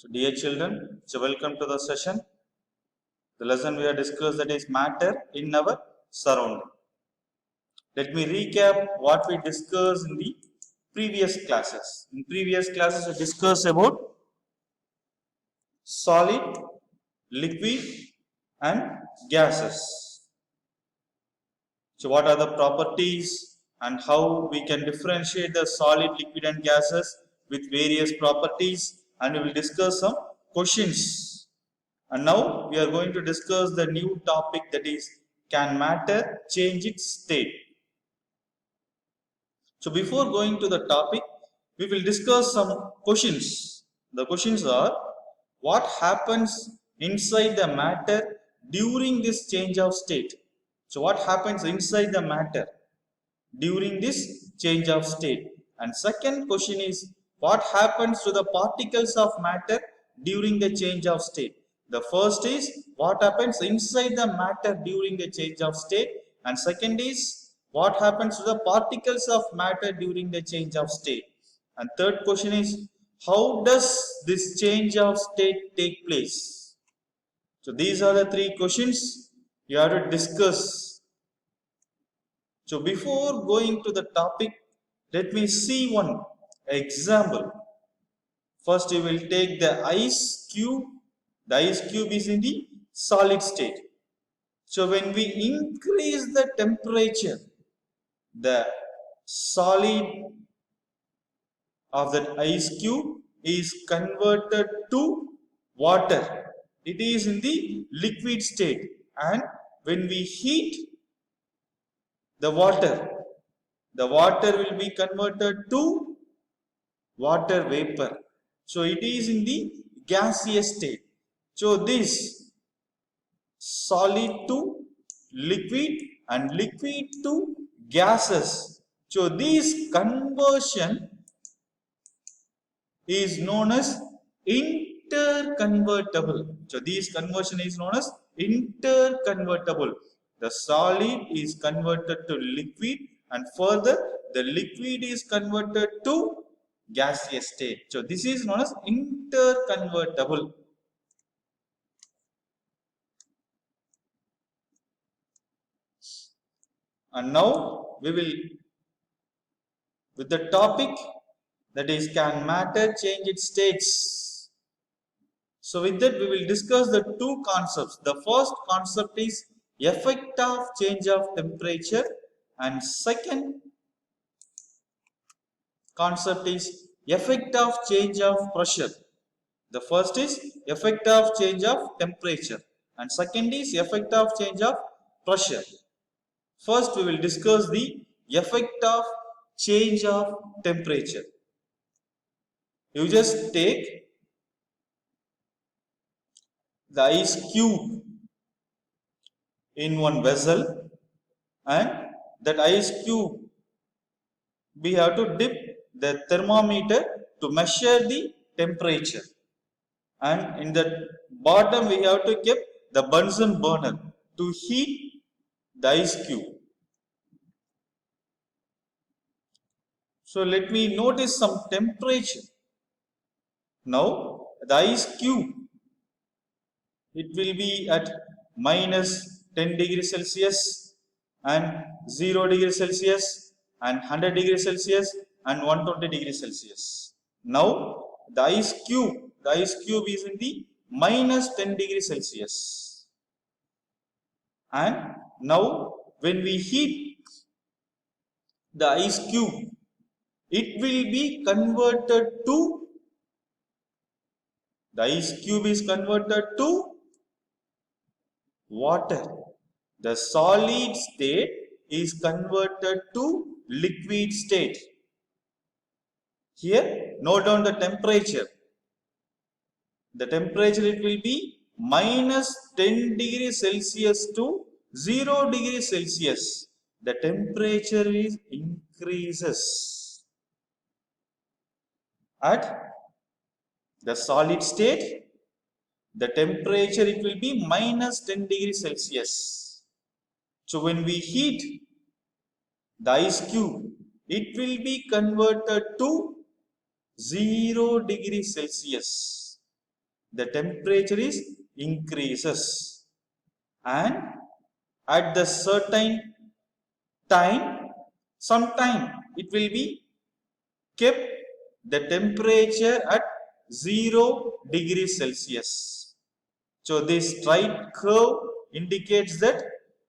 So dear children, so welcome to the session. The lesson we have discussed, that is matter in our surrounding. Let me recap what we discussed in the previous classes. In previous classes we discussed about solid, liquid and gases. So what are the properties and how we can differentiate the solid, liquid and gases with various properties, and we will discuss some questions. And now we are going to discuss the new topic, that is, can matter change its state? So before going to the topic, we will discuss some questions. The questions are, what happens inside the matter during this change of state? So what happens inside the matter during this change of state? And second question is, what happens to the particles of matter during the change of state? The first is, what happens inside the matter during the change of state, and second is, what happens to the particles of matter during the change of state. And third question is, how does this change of state take place? So these are the three questions you have to discuss. So before going to the topic, let me see one example. First you will take the ice cube. The ice cube is in the solid state. So when we increase the temperature, the solid of that ice cube is converted to water. It is in the liquid state, and when we heat the water will be converted to water vapor. So it is in the gaseous state. So this solid to liquid and liquid to gases. So this conversion is known as interconvertible. So this conversion is known as interconvertible. The solid is converted to liquid, and further the liquid is converted to gaseous state. So this is known as interconvertible. And now we will with the topic, that is, can matter change its states? So with that we will discuss the two concepts. The first concept is effect of change of temperature, and second concept is effect of change of pressure. The first is effect of change of temperature, and second is effect of change of pressure. First we will discuss the effect of change of temperature. You just take the ice cube in one vessel, and that ice cube we have to dip the thermometer to measure the temperature, and in the bottom we have to keep the Bunsen burner to heat the ice cube. So let me notice some temperature. Now the ice cube, it will be at minus 10 degrees Celsius and 0 degrees Celsius and 100 degrees Celsius and 120 degrees Celsius. Now the ice cube is in the minus 10 degrees Celsius, and now when we heat the ice cube, it will be converted to, the ice cube is converted to water. The solid state is converted to liquid state. Here note down the temperature. The temperature, it will be minus 10 degrees Celsius to 0 degrees Celsius. The temperature is increases. At the solid state, the temperature, it will be minus 10 degrees Celsius. So when we heat the ice cube, it will be converted to 0 degrees Celsius. the temperature is increases, and at the certain time, sometime it will be kept the temperature at 0 degrees Celsius. So this straight curve indicates that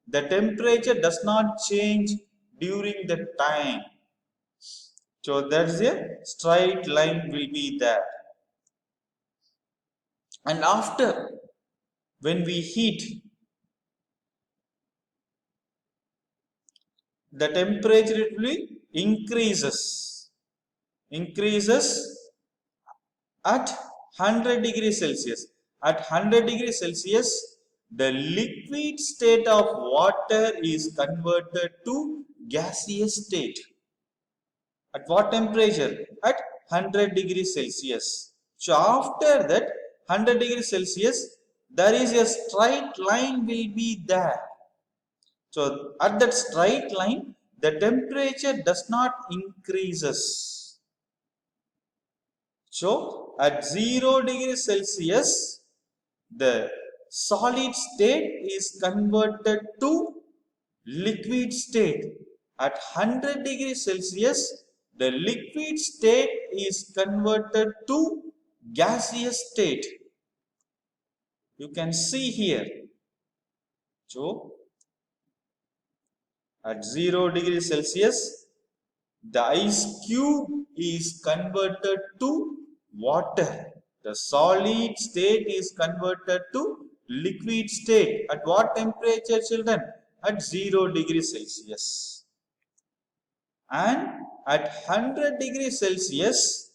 the temperature does not change during the time. So that's a straight line will be there. And after, when we heat, the temperature it will increases at 100 degrees Celsius. At 100 degrees Celsius, the liquid state of water is converted to gaseous state. At what temperature? At 100 degrees Celsius. So after that 100 degrees Celsius, there is a straight line will be there. So at that straight line, the temperature does not increases. So at 0 degrees Celsius, the solid state is converted to liquid state. At 100 degrees Celsius, the liquid state is converted to gaseous state. You can see here. So at 0 degrees Celsius, the ice cube is converted to water. The solid state is converted to liquid state. At what temperature, children? At 0 degrees Celsius. And at 100 degrees Celsius,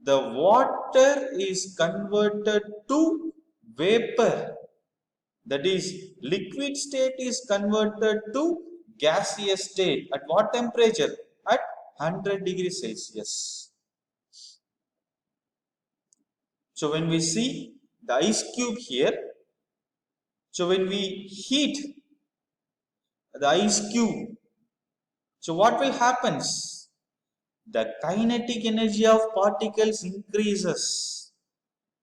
the water is converted to vapor. That is, liquid state is converted to gaseous state. At what temperature? At 100 degrees Celsius. So when we see the ice cube here, so when we heat the ice cube, so what will happen? The kinetic energy of particles increases.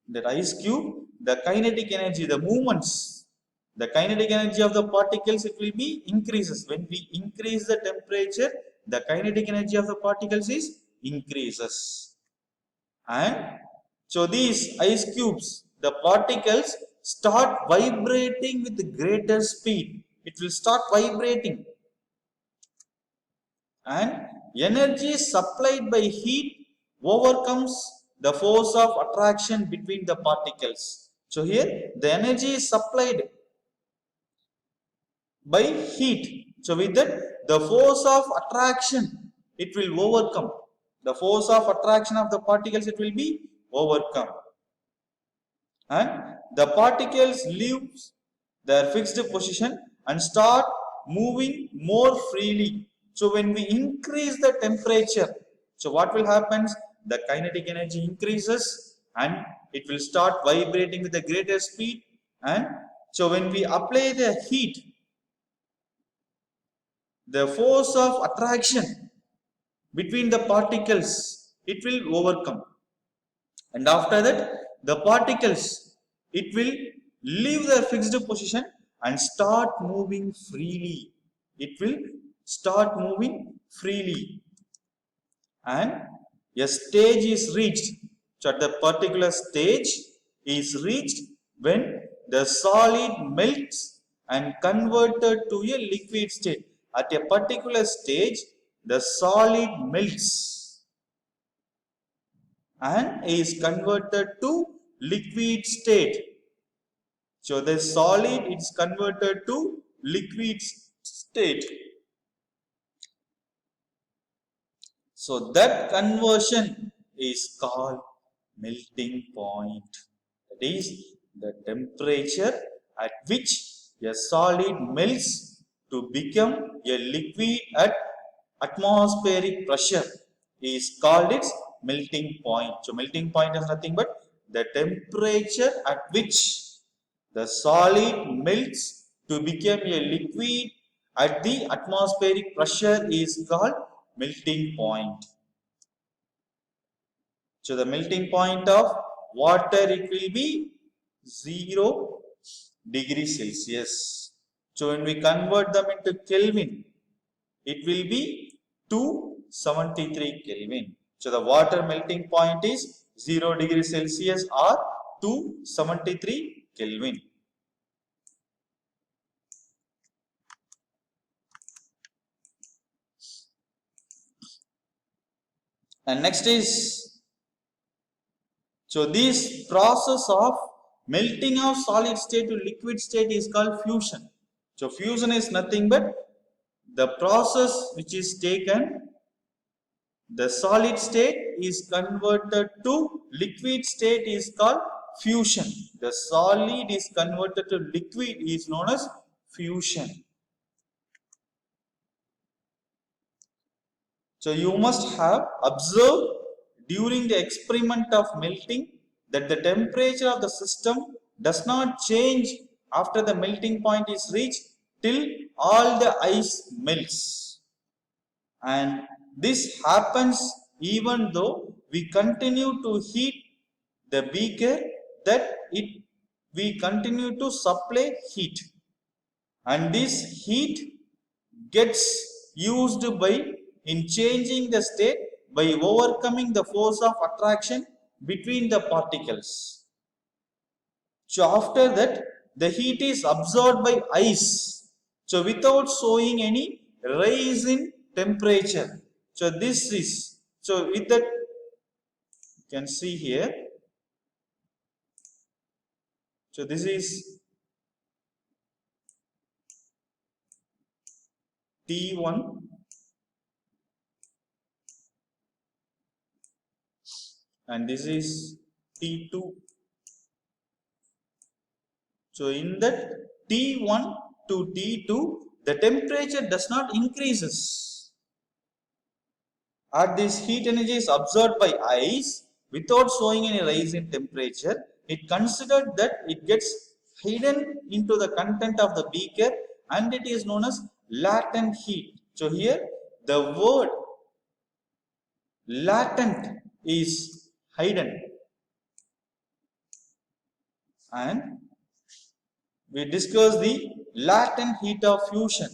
That ice cube, the kinetic energy, the movements, the kinetic energy of the particles, it will be increases. When we increase the temperature, the kinetic energy of the particles is increases. And so these ice cubes, the particles start vibrating with greater speed. It will start vibrating. And energy supplied by heat overcomes the force of attraction between the particles. So here the energy is supplied by heat. So with that, the force of attraction, it will overcome. The force of attraction of the particles, it will be overcome. And the particles leave their fixed position and start moving more freely. So when we increase the temperature, so what will happen? The kinetic energy increases and it will start vibrating with a greater speed. And so when we apply the heat, the force of attraction between the particles, it will overcome. And after that, the particles, it will leave their fixed position and start moving freely. It will start moving freely. And a stage is reached. So at the particular stage is reached when the solid melts and converted to a liquid state. At a particular stage, the solid melts and is converted to liquid state. So the solid is converted to liquid state. So that conversion is called melting point. That is the temperature at which a solid melts to become a liquid at atmospheric pressure is called its melting point. So melting point is nothing but the temperature at which the solid melts to become a liquid at the atmospheric pressure is called melting point. So the melting point of water, it will be 0 degrees Celsius. So when we convert them into Kelvin, it will be 273 Kelvin. So the water melting point is 0 degrees Celsius or 273 Kelvin. And next is, so this process of melting of solid state to liquid state is called fusion. So fusion is nothing but the process which is taken, the solid state is converted to liquid state is called fusion. The solid is converted to liquid is known as fusion. So you must have observed during the experiment of melting that the temperature of the system does not change after the melting point is reached till all the ice melts. And this happens even though we continue to heat the beaker, that we continue to supply heat, and this heat gets used by in changing the state by overcoming the force of attraction between the particles. So after that, the heat is absorbed by ice, so without showing any rise in temperature. So this is, so with that you can see here, so this is T1 and this is T2. So in that T1 to T2, the temperature does not increases. As this heat energy is absorbed by ice without showing any rise in temperature, it considered that it gets hidden into the content of the beaker and it is known as latent heat. So here the word latent is hidden, and we discuss the latent heat of fusion.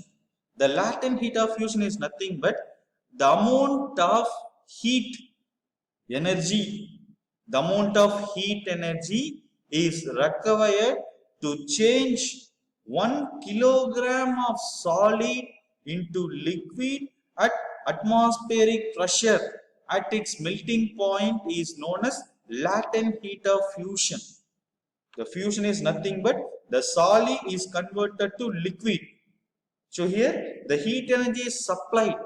The latent heat of fusion is nothing but the amount of heat energy, the amount of heat energy is required to change 1 kilogram of solid into liquid at atmospheric pressure at its melting point is known as latent heat of fusion. The fusion is nothing but the solid is converted to liquid. So here the heat energy is supplied,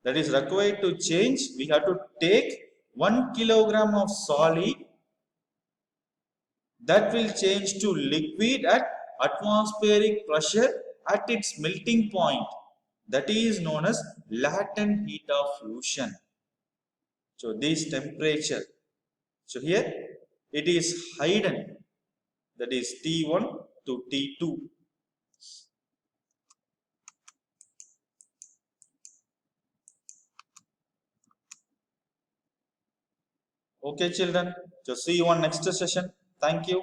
that is required to change. We have to take 1 kilogram of solid, that will change to liquid at atmospheric pressure at its melting point. That is known as latent heat of fusion. So this temperature, so here it is hidden, that is T1 to T2. Okay children, so see you on next session. Thank you.